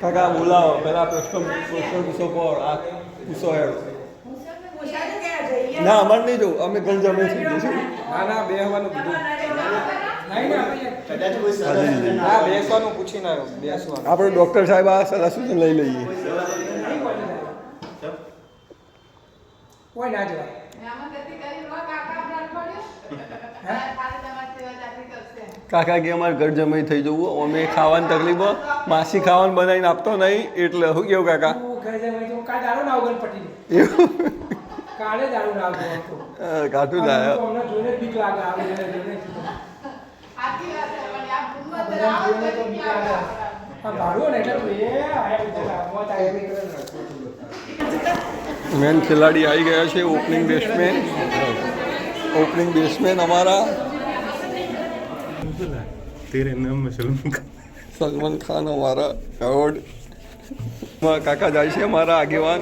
કાકા બોલાવો પેલા પ્રશ્ન પૂછો પર આ પૂછો હેડ ના અમારે નહીં જવું અમે ઘર જમે થઈ જઈશું ના ના બેસવાનું કીધું હા બેસવાનું પૂછીને આવ્યો બેસવાનું આપણે ડૉક્ટર સાહેબ આ સલાહ સૂચન લઈ લઈએ કોઈ ના જવાય કાકા કે અમારે ઘર જમાઈ થઈ જવું અમે ખાવાની તકલીફ માસી ખાવાનું બનાવીને આપતો નહીં એટલે શું કેવું કાકા એવું કાઢું લાયા મેન ખેલાડી આવી ગયા છે ઓપનિંગ બેટ્સમેન અમારા तेरे नाम में સલમાન ખાન અમારા એવોર્ડ કાકા જાય છે અમારા આગેવાન